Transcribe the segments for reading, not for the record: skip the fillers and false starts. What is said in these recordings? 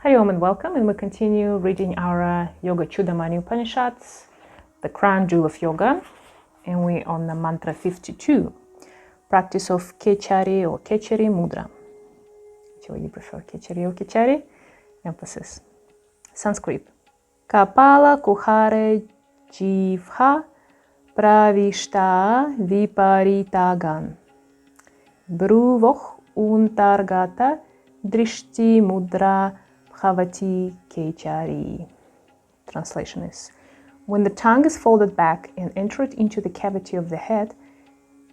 Hari Om and welcome, and we continue reading our Yoga Chudamani Upanishads, the crown jewel of yoga, and we're on the mantra 52, practice of Kechari or Kechari Mudra. Whichever you prefer, Kechari or Kechari, emphasis. Sanskrit. Kapala kuhare jivha pravishta viparitagan. Bruvoch untargata drishti mudra bhavati kechari. Translation is, when the tongue is folded back and entered into the cavity of the head,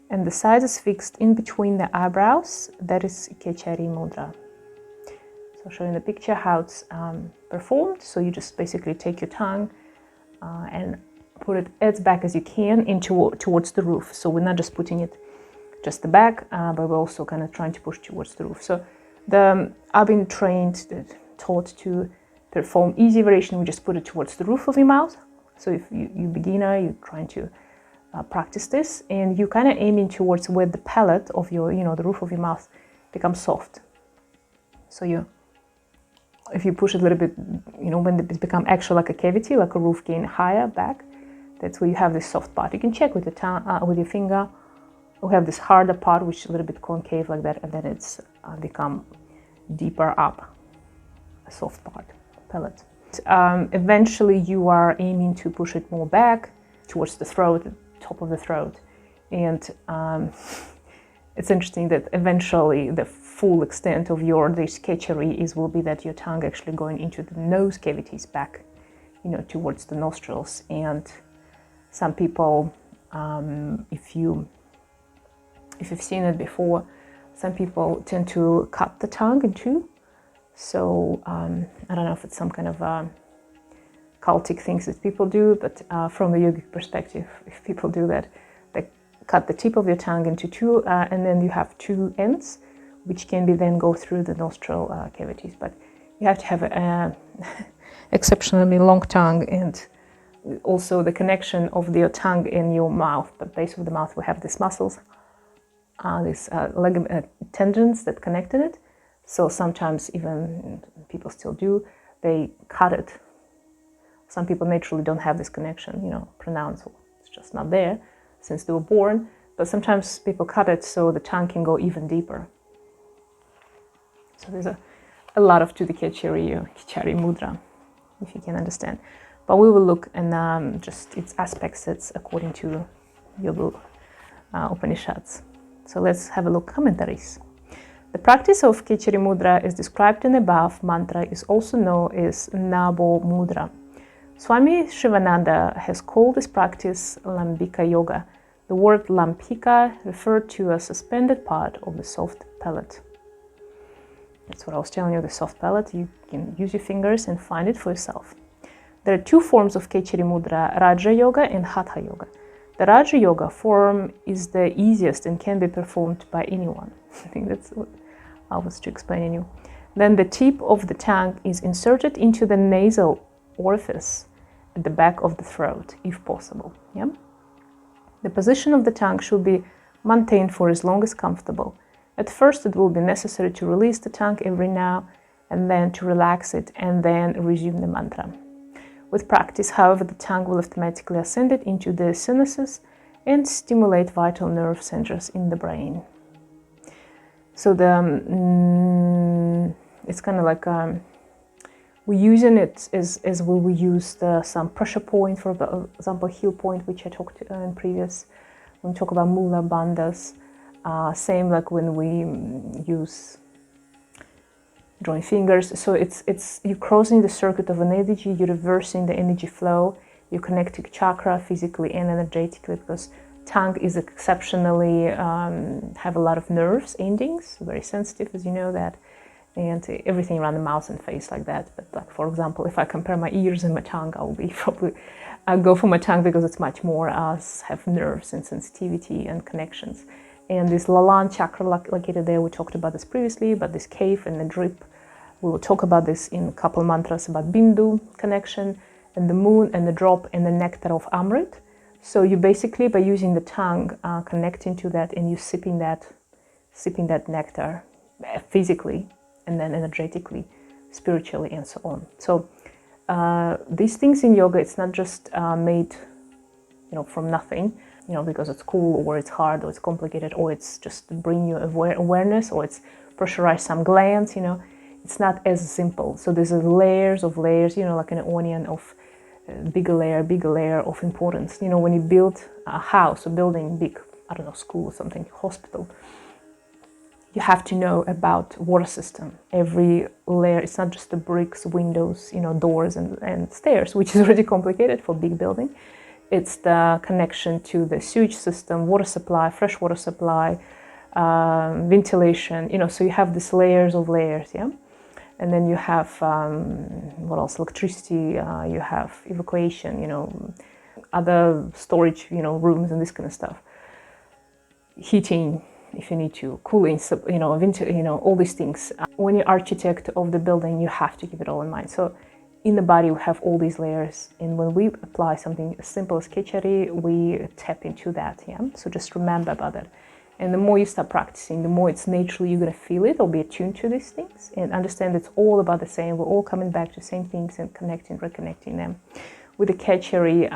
and the sides is fixed in between the eyebrows, that is Kechari Mudra. So showing the picture how it's performed. So you just basically take your tongue and put it as back as you can into towards the roof. So we're not just putting it just the back, but we're also kind of trying to push towards the roof. So I've been taught to perform easy variation. We just put it towards the roof of your mouth. So if you're beginner, you're trying to practice this, and you kind of aiming towards where the palate of your, the roof of your mouth becomes soft. So if you push it a little bit, when it becomes actually like a cavity, like a roof getting higher back, that's where you have this soft part. You can check with the tongue, with your finger. We have this harder part, which is a little bit concave like that, and then it's become deeper up, a soft part, palate. Eventually, you are aiming to push it more back towards the throat, the top of the throat, and it's interesting that eventually the full extent of this Kechari will be that your tongue actually going into the nose cavities back, towards the nostrils. And some people, if you've seen it before, some people tend to cut the tongue in two. So I don't know if it's some kind of cultic things that people do, but from a yogic perspective, if people do that, they cut the tip of your tongue into two, and then you have two ends, which can be then go through the nostril cavities. But you have to have an exceptionally long tongue, and also the connection of your tongue in your mouth. But base of the mouth, we have these muscles, these tendons that connected it. So sometimes even people still do, they cut it. Some people naturally don't have this connection, pronounced, it's just not there since they were born. But sometimes people cut it so the tongue can go even deeper. So there's a lot to the Kechari Mudra, if you can understand. But we will look and just its aspects that's according to Yoga Upanishads. So let's have a look. Commentaries. The practice of Kechari Mudra is described in the above mantra is also known as Nabo Mudra. Swami Shivananda has called this practice Lambika Yoga. The word Lambika referred to a suspended part of the soft palate. That's what I was telling you, the soft palate. You can use your fingers and find it for yourself. There are two forms of Kechari Mudra, Raja Yoga and Hatha Yoga. The Raja Yoga form is the easiest and can be performed by anyone. I think that's what I was to explain you. Then the tip of the tongue is inserted into the nasal orifice at the back of the throat, if possible. Yeah? The position of the tongue should be maintained for as long as comfortable. At first, it will be necessary to release the tongue every now and then to relax it and then resume the mantra. With practice, however, the tongue will automatically ascend it into the sinuses and stimulate vital nerve centers in the brain. So it's kind of like we're using it as we will use some pressure point, for example, heel point, which I talked in previous, when we talk about mula bandhas. Same like when we use joint fingers. So it's you're crossing the circuit of an energy, you're reversing the energy flow, you're connecting chakra physically and energetically, because tongue is exceptionally have a lot of nerves endings, very sensitive, as you know that, and everything around the mouth and face like that. But like, for example, if I compare my ears and my tongue, I'll go for my tongue because it's much more have nerves and sensitivity and connections. And this Lalan Chakra located there, we talked about this previously, but this cave and the drip, we will talk about this in a couple mantras about Bindu connection, and the moon and the drop and the nectar of amrit. So you basically, by using the tongue, connecting to that, and you sipping that nectar physically and then energetically. spiritually, and so on. So these things in yoga, it's not just made, from nothing, because it's cool or it's hard or it's complicated or it's just to bring you awareness or it's pressurize some glands, It's not as simple. So there's layers of layers, like an onion of bigger layer of importance. When you build a house, a building, big, school or something, hospital, you have to know about water system. Every layer, it's not just the bricks, windows, doors and stairs, which is already complicated for big building. It's the connection to the sewage system, water supply, fresh water supply, ventilation, so you have these layers of layers, yeah? And then you have, what else? Electricity, you have evacuation, other storage, rooms and this kind of stuff. Heating, if you need to, cooling, all these things. When you're architect of the building, you have to keep it all in mind. So in the body, we have all these layers. And when we apply something as simple as Kechari, we tap into that, yeah? So just remember about that. And the more you start practicing, the more it's naturally you're going to feel it or be attuned to these things and understand it's all about the same. We're all coming back to the same things and reconnecting them. With the Kechari,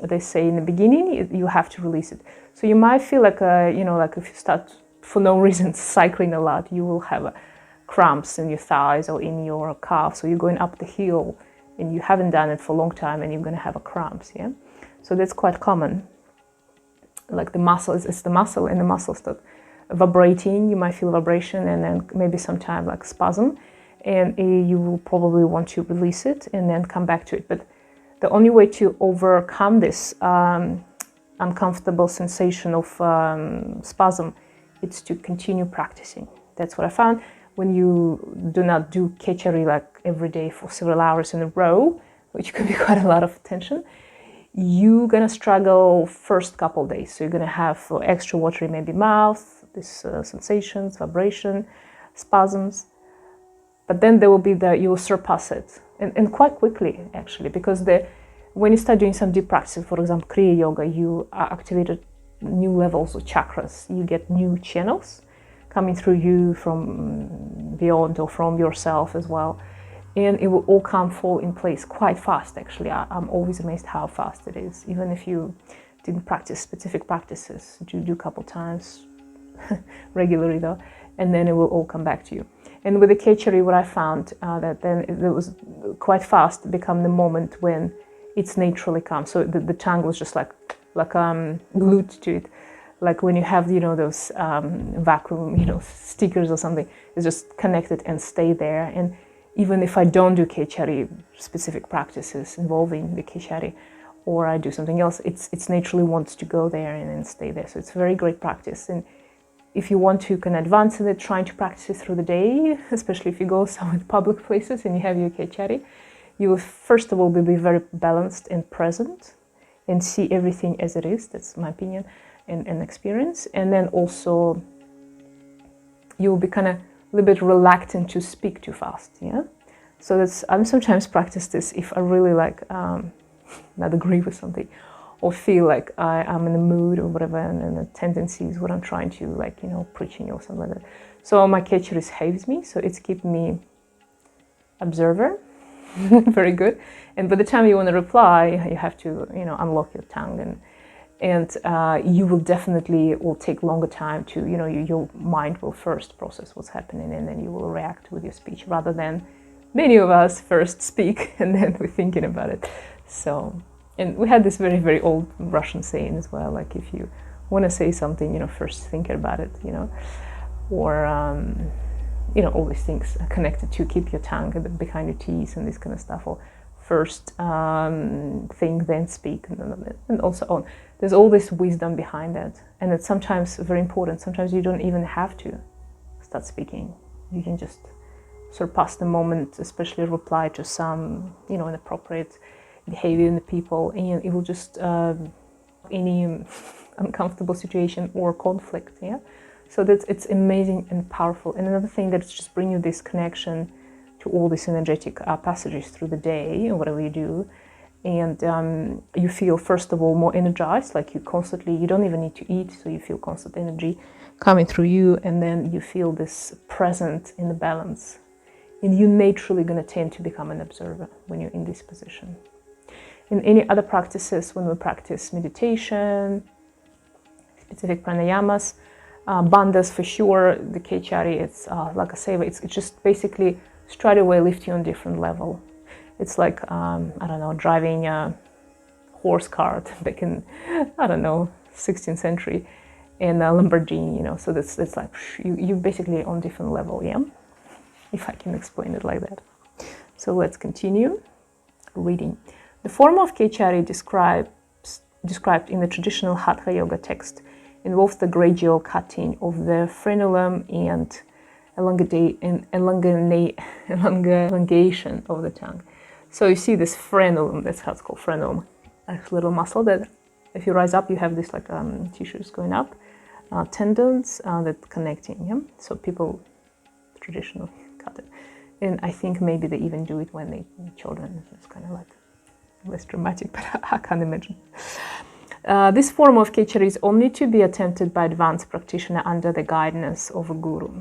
they say in the beginning, you have to release it. So you might feel like, like if you start for no reason cycling a lot, you will have cramps in your thighs or in your calves. So you're going up the hill and you haven't done it for a long time and you're going to have cramps, yeah? So that's quite common. Like the muscle, it's the muscle and the muscle start vibrating. You might feel vibration and then maybe sometimes like spasm, and you will probably want to release it and then come back to it. But the only way to overcome this uncomfortable sensation of spasm is to continue practicing. That's what I found. When you do not do Kechari like every day for several hours in a row, which could be quite a lot of tension, you're gonna struggle first couple of days. So you're gonna have extra watery maybe mouth, these sensations, vibration, spasms. But then there will be you will surpass it. And quite quickly, actually, because when you start doing some deep practice, for example, Kriya Yoga, you activated new levels of chakras. You get new channels coming through you from beyond or from yourself as well. And it will all fall in place quite fast, actually. I'm always amazed how fast it is. Even if you didn't practice specific practices, you do a couple times, regularly though, and then it will all come back to you. And with the Kechari, what I found, that then it was quite fast to become the moment when it's naturally comes. So the tongue was just like glued to it. Like when you have, those vacuum, stickers or something, it's just connected and stay there. And even if I don't do Kechari, specific practices involving the Kechari, or I do something else, it's naturally wants to go there and then stay there. So it's a very great practice. And if you want to, you can advance in it, trying to practice it through the day, especially if you go some public places and you have your Kechari, you will first of all be very balanced and present and see everything as it is. That's my opinion and experience. And then also you will be kind of a little bit reluctant to speak too fast, yeah? So I'm sometimes practice this if I really not agree with something or feel like I'm in the mood or whatever, and the tendencies, what I'm trying to preaching or something like that. So my Kechari saves me, so it's keeping me observer, very good. And by the time you want to reply, you have to, unlock your tongue and you will definitely take longer time to, your mind will first process what's happening and then you will react with your speech rather than many of us first speak and then we're thinking about it. So, and we had this very, very old Russian saying as well, like if you want to say something, first think about it, or, all these things connected to keep your tongue behind your teeth and this kind of stuff, or first think, then speak, and also on. There's all this wisdom behind that, and it's sometimes very important. Sometimes you don't even have to start speaking. You can just surpass the moment, especially reply to some, inappropriate behavior in the people, and it will just any uncomfortable situation or conflict, yeah. So it's amazing and powerful. And another thing that's just bring you this connection to all these energetic passages through the day or whatever you do. And you feel, first of all, more energized, like you don't even need to eat, so you feel constant energy coming through you, and then you feel this present in the balance And you're naturally going to tend to become an observer when you're in this position. In any other practices, when we practice meditation, specific pranayamas, bandhas for sure, the Kechari, it's like a seva, it's just basically straight away lift you on a different level. It's like, I don't know, driving a horse cart back in, I don't know, 16th century in a Lamborghini, you know, so that's like, you basically on different level, yeah? If I can explain it like that. So let's continue reading. The form of Kechari described in the traditional Hatha Yoga text involves the gradual cutting of the frenulum and elongation of the tongue. So you see this frenulum, that's how it's called, frenulum, a little muscle that if you rise up, you have this like tissues going up, tendons that connecting, yeah? So people traditionally cut it. And I think maybe they even do it when they children. It's kind of like less dramatic, but I can't imagine. This form of Kechari is only to be attempted by advanced practitioner under the guidance of a guru.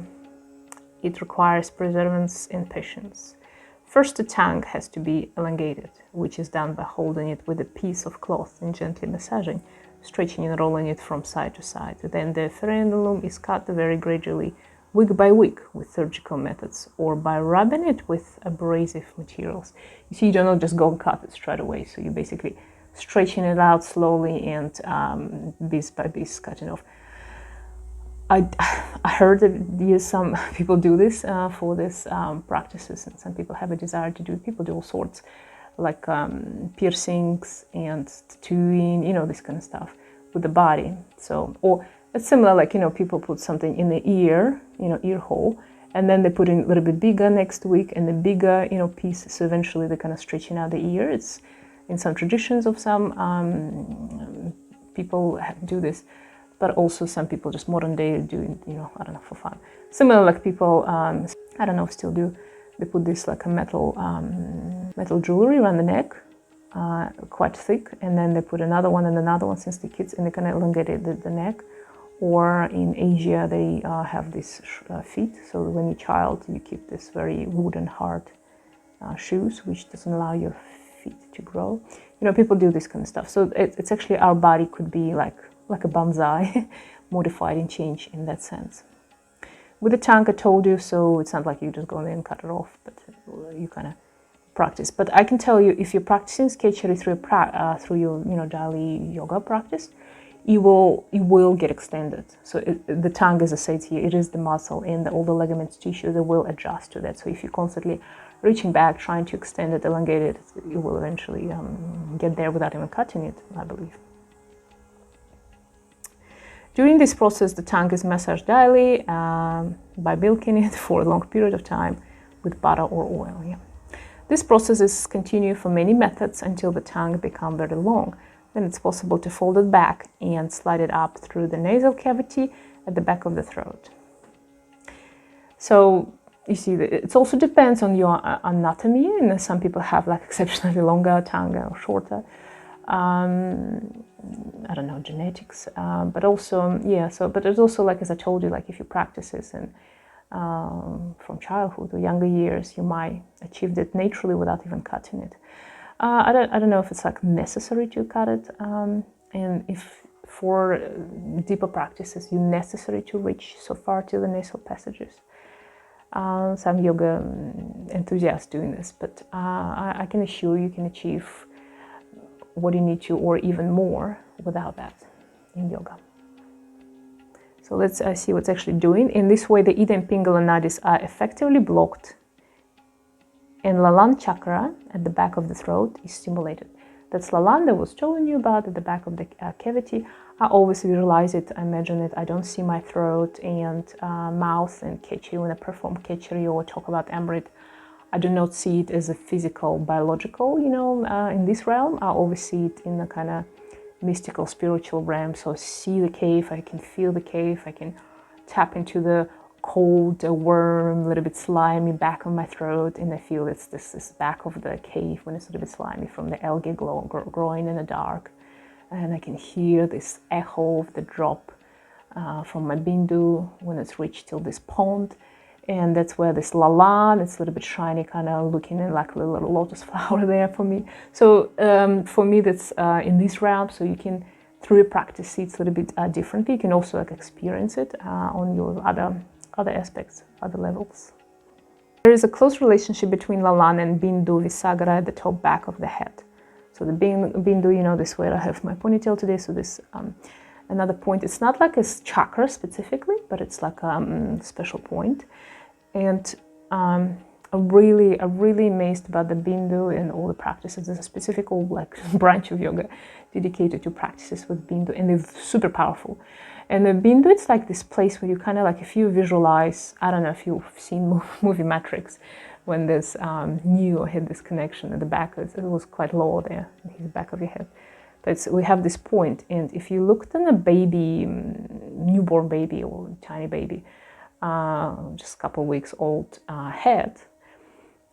It requires perseverance and patience. First, the tongue has to be elongated, which is done by holding it with a piece of cloth and gently massaging, stretching and rolling it from side to side. Then the frenulum is cut very gradually, week by week, with surgical methods, or by rubbing it with abrasive materials. You see, you don't just go and cut it straight away, so you're basically stretching it out slowly and piece by piece cutting off. I heard that some people do this for this practices, and some people have a desire to do it. People do all sorts, like piercings and tattooing, you know, this kind of stuff with the body. So, or it's similar, like, you know, people put something in the ear, you know, ear hole, and then they put in a little bit bigger next week and the bigger, you know, piece. So eventually they're kind of stretching out the ear. It's in some traditions of some people do this. But also some people just modern day do it, you know, I don't know, for fun. Similar, like people, I don't know, still do, they put this like a metal jewelry around the neck, quite thick, and then they put another one and another one since the kids, and they kind of elongated the neck. Or in Asia, they have these feet, so when you're a child, you keep this very wooden, hard shoes, which doesn't allow your feet to grow. You know, people do this kind of stuff. So it's actually, our body could be like a bonsai, modified and changed in that sense. With the tongue, I told you, so it's not like you just go in there and cut it off, but you kind of practice. But I can tell you, if you're practicing Kechari through your, you know, daily yoga practice, it will get extended. So the tongue, as I said here, it is the muscle, and all the ligaments, tissue, they will adjust to that. So if you're constantly reaching back, trying to extend it, elongate it, you will eventually get there without even cutting it, I believe. During this process, the tongue is massaged daily by milking it for a long period of time with butter or oil. Yeah. This process is continued for many methods until the tongue becomes very long. Then it's possible to fold it back and slide it up through the nasal cavity at the back of the throat. So you see, it also depends on your anatomy, and some people have like exceptionally longer tongue or shorter. I don't know, genetics, but also, yeah, so, but there's also, like, as I told you, like if you practice this and from childhood or younger years, you might achieve that naturally without even cutting it. I don't know if it's like necessary to cut it, and if for deeper practices, you're necessary to reach so far to the nasal passages. Some yoga enthusiasts doing this, but I can assure you can achieve what you need to, or even more, without that in yoga. So let's see what's actually doing. In this way, the Ida and Pingala nadis are effectively blocked, and Lalan Chakra at the back of the throat is stimulated. That's Lalan that I was telling you about at the back of the cavity. I always visualize it, I imagine it. I don't see my throat and mouth and Kechari when I perform Kechari or talk about amrit. I do not see it as a physical, biological, you know, in this realm. I always see it in a kind of mystical, spiritual realm. So I see the cave, I can feel the cave, I can tap into the cold, warm, a little bit slimy back of my throat, and I feel it's this back of the cave when it's a little bit slimy from the algae growing in the dark. And I can hear this echo of the drop from my Bindu when it's reached till this pond. And that's where this Lalan, it's a little bit shiny, kind of looking like a little lotus flower there for me. So for me, that's in this realm. So you can, through your practice, see it's a little bit differently. You can also like experience it on your other aspects, other levels. There is a close relationship between Lalan and Bindu Visagara at the top back of the head. So the Bindu, you know, this way I have my ponytail today. So this another point. It's not like a chakra specifically, but it's like a special point. And I'm really amazed about the Bindu and all the practices. There's a specific like branch of yoga dedicated to practices with Bindu, and they're super powerful. And the Bindu, it's like this place where you kind of like, if you visualize, I don't know if you've seen movie Matrix, when there's Neo had this connection at the back, it was quite low there in the back of your head. But we have this point, and if you looked at a baby, newborn baby or tiny baby, just a couple of weeks old head,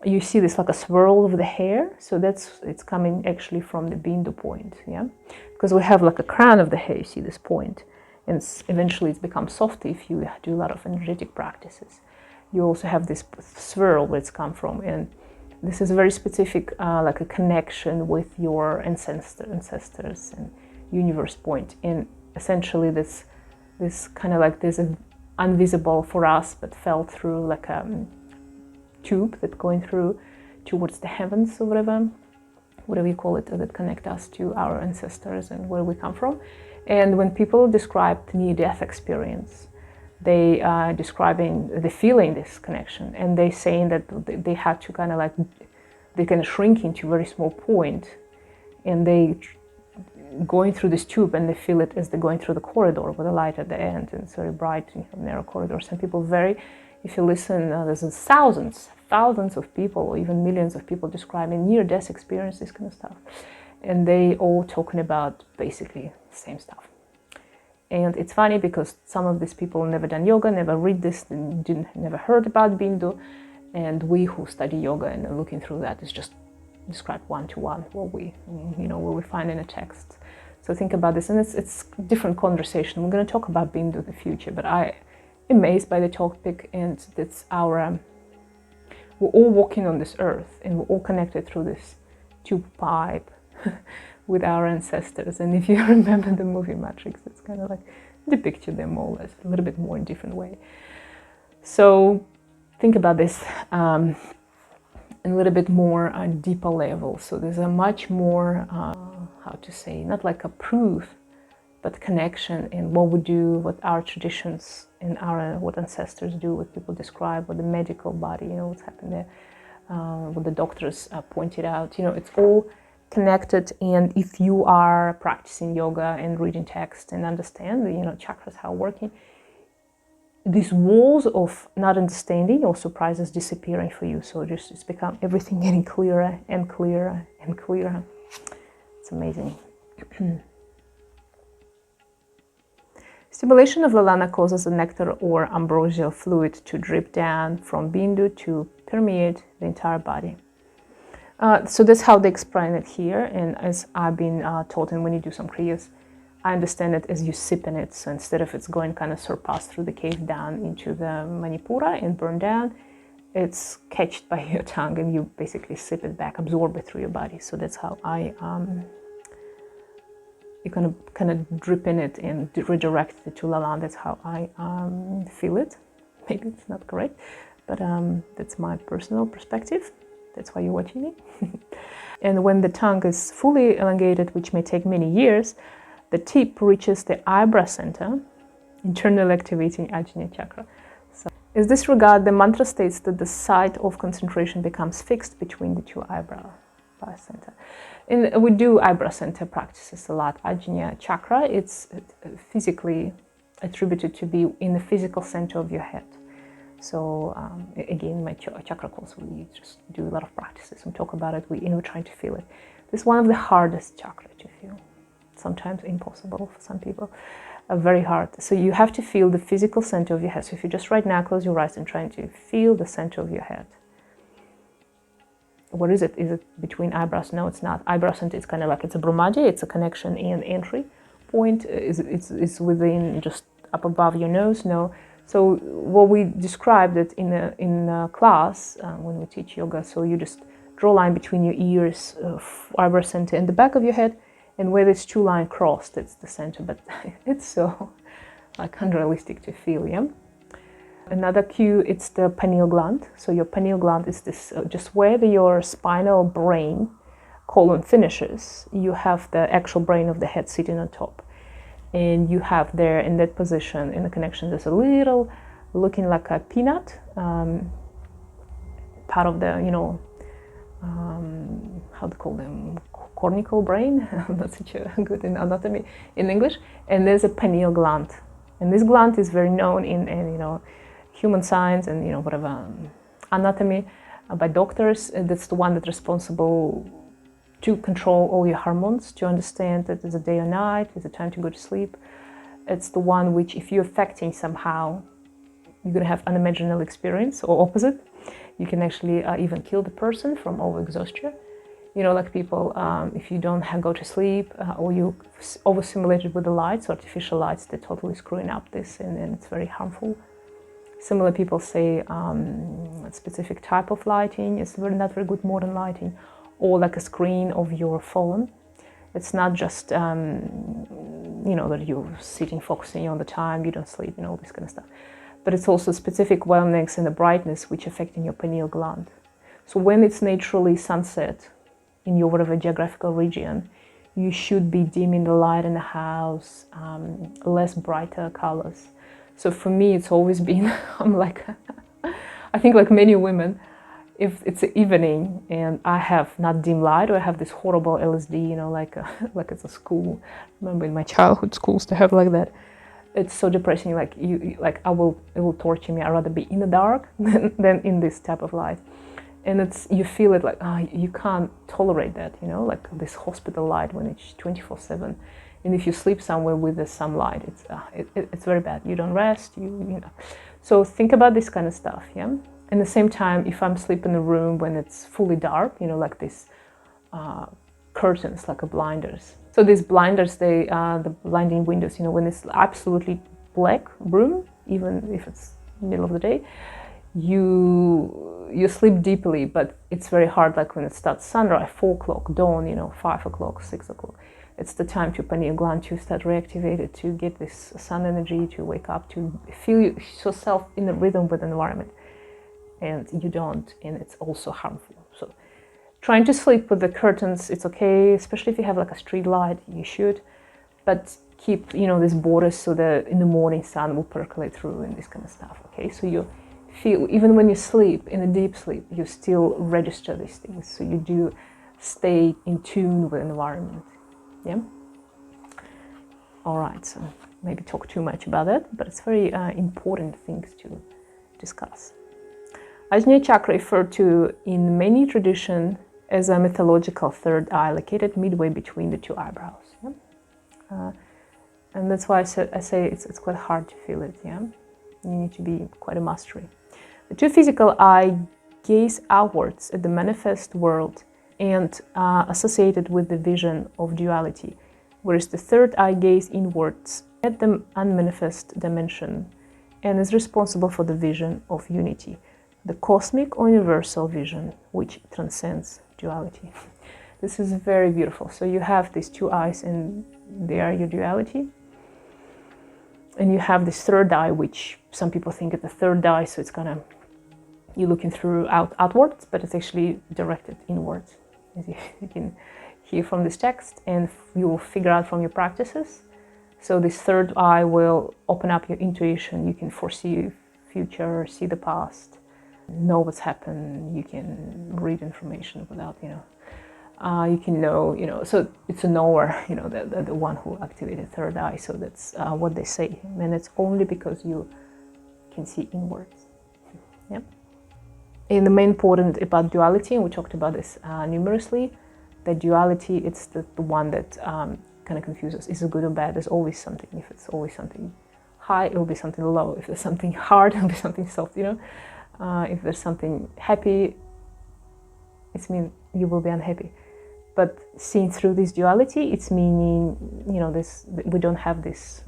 you see this like a swirl of the hair. So it's coming actually from the Bindu point, yeah? Because we have like a crown of the hair, you see this point, and eventually it becomes soft if you do a lot of energetic practices. You also have this swirl where it's come from, and this is a very specific, like a connection with your ancestors and universe point. And essentially this kind of like, there's an invisible for us, but fell through like a tube that going through towards the heavens or whatever you call it, that connect us to our ancestors and where we come from. And when people describe near-death experience, they are describing the feeling this connection, and they saying that they had to kind of like, they kind of shrink into a very small point, and they going through this tube, and they feel it as they're going through the corridor with the light at the end, and it's very bright, narrow corridor. Some people if you listen, there's thousands of people, or even millions of people describing near-death experience, this kind of stuff, and they all talking about basically the same stuff. And it's funny because some of these people never done yoga, never read this, never heard about Bindu, and we who study yoga and are looking through that is just described one-to-one what we find in a text. So think about this, and it's different conversation. We're going to talk about Bindu in the future, but I'm amazed by the topic, and it's we're all walking on this earth, and we're all connected through this tube pipe with our ancestors. And if you remember the movie Matrix, it's kind of like depicted them all as a little bit more in a different way. So think about this in a little bit more on deeper level. So there's a much more, how to say, not like a proof, but connection in what we do, what our traditions and what ancestors do, what people describe, what the medical body, what's happened there, what the doctors pointed out. It's all connected. And if you are practicing yoga and reading text and understand chakras, how working, these walls of not understanding or surprises disappearing for you. So it's become everything getting clearer and clearer and clearer. It's amazing. Stimulation of Lalana causes the nectar or ambrosial fluid to drip down from Bindu to permeate the entire body. So that's how they explain it here, and as I've been taught, and when you do some kriyas, I understand it as you sip in it. So instead of it's going kind of surpass through the cave down into the Manipura and burn down, it's catched by your tongue, and you basically sip it back, absorb it through your body. So that's how you kind of drip in it and redirect it to Lalan. That's how I feel it. Maybe it's not correct, but that's my personal perspective. That's why you're watching me. And when the tongue is fully elongated, which may take many years, the tip reaches the eyebrow center, internally activating Ajna chakra. So, in this regard, the mantra states that the site of concentration becomes fixed between the two eyebrow center. And we do eyebrow center practices a lot. Ajna chakra, it's physically attributed to be in the physical center of your head. So again, my chakra course, we just do a lot of practices. We talk about it, we're trying to feel it. This is one of the hardest chakra to feel. Sometimes impossible for some people, very hard. So you have to feel the physical center of your head. So if you just right now close your eyes and trying to feel the center of your head. What is it? Is it between eyebrows? No, it's not. Eyebrow center, it's kind of like, it's a brahmadi, it's a connection and entry point. It's within, just up above your nose? No. So what we described it in a class when we teach yoga, so you just draw a line between your ears, eyebrow center, and the back of your head, and where this two line crossed, it's the center, but it's so like unrealistic to feel, yeah? Another cue, it's the pineal gland. So your pineal gland is this, just where your spinal brain column finishes, you have the actual brain of the head sitting on top. And you have there in that position, in the connection, there's a little, looking like a peanut, part of the, how do you call them, cortical brain? I'm not such a good in anatomy in English. And there's a pineal gland. And this gland is very known in human science and, whatever, anatomy by doctors. That's the one that's responsible to control all your hormones, to understand that there's a day or night, there's a time to go to sleep. It's the one which, if you're affecting somehow, you're going to have unimaginable experience, or opposite. You can actually even kill the person from overexhaustion. Like people, if you don't go to sleep or you overstimulated with the lights, artificial lights, they're totally screwing up this, and it's very harmful. Similar people say a specific type of lighting is not very good modern lighting, or like a screen of your phone. It's not just, that you're sitting focusing on the time, you don't sleep, all this kind of stuff. But it's also specific wavelengths and the brightness which affecting your pineal gland. So when it's naturally sunset in your whatever geographical region, you should be dimming the light in the house, less brighter colors. So for me, it's always been, I'm like, I think like many women, if it's evening and I have not dim light, or I have this horrible LSD, like it's a school. I remember in my childhood schools to have like that. It's so depressing. Like it will torture me. I'd rather be in the dark than in this type of light. And you feel it like you can't tolerate that, like this hospital light when it's 24/7. And if you sleep somewhere with the sunlight, it's very bad. You don't rest. So think about this kind of stuff, yeah. At the same time, if I'm sleeping in a room when it's fully dark, like this curtains, like a blinders. So these blinders, the blinding windows, when it's absolutely black room, even if it's middle of the day, you sleep deeply, but it's very hard. Like when it starts sunrise, 4 o'clock, dawn, 5 o'clock, 6 o'clock. It's the time to pineal gland to start reactivated, to get this sun energy, to wake up, to feel yourself in the rhythm with the environment. And you don't, and it's also harmful. So trying to sleep with the curtains, it's okay, especially if you have like a street light, you should, but keep, this borders so that in the morning sun will percolate through and this kind of stuff, okay? So you feel, even when you sleep, in a deep sleep, you still register these things. So you do stay in tune with the environment, yeah? All right, so maybe talk too much about it, but it's very important things to discuss. Ajna chakra referred to in many traditions as a mythological third eye located midway between the two eyebrows. Yeah? And that's why I say it's quite hard to feel it. Yeah, you need to be quite a mastery. The two physical eye gaze outwards at the manifest world and associated with the vision of duality, whereas the third eye gaze inwards at the unmanifest dimension and is responsible for the vision of unity, the cosmic or universal vision which transcends duality. This is very beautiful. So you have these two eyes and they are your duality. And you have this third eye, which some people think is the third eye, so it's kind of, you're looking through outwards, but it's actually directed inwards, as you can hear from this text, and you will figure out from your practices. So this third eye will open up your intuition. You can foresee future, see the past, know what's happened. You can read information without, you can know, so it's a knower, the one who activated third eye. So that's what they say, and it's only because you can see inwards. Yeah. And the main point about duality, and we talked about this numerously, that duality, it's the one that kind of confuses. Is it good or bad? There's always something. If it's always something high, it will be something low. If there's something hard, it will be something soft, If there's something happy, it means you will be unhappy. But seeing through this duality, it's meaning, we don't have this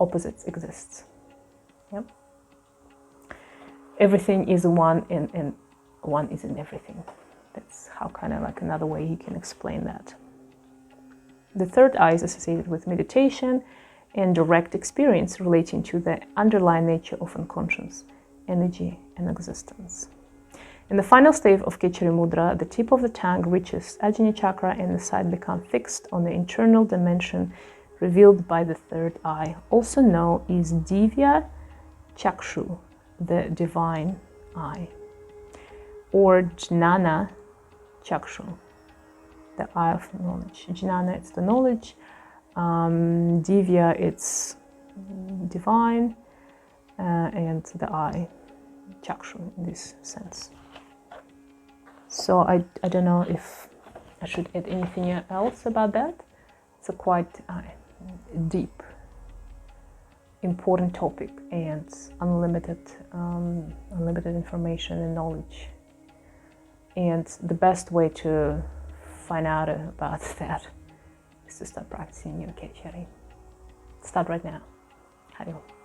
opposites exists. Yeah? Everything is one, and one is in everything. That's how kind of like another way he can explain that. The third eye is associated with meditation and direct experience relating to the underlying nature of unconscious energy and existence. In the final stage of Kechari Mudra, the tip of the tongue reaches Ajna chakra and the sight becomes fixed on the internal dimension revealed by the third eye, also known as Divya Chakshu, the divine eye, or Jnana Chakshu, the eye of knowledge. Jnana, it's the knowledge. Divya, it's divine, and the eye, Chakshu, in this sense. So I don't know if I should add anything else about that. It's a quite deep, important topic, and unlimited information and knowledge. And the best way to find out about that is to start practicing your Kechari. Start right now. Hari Om.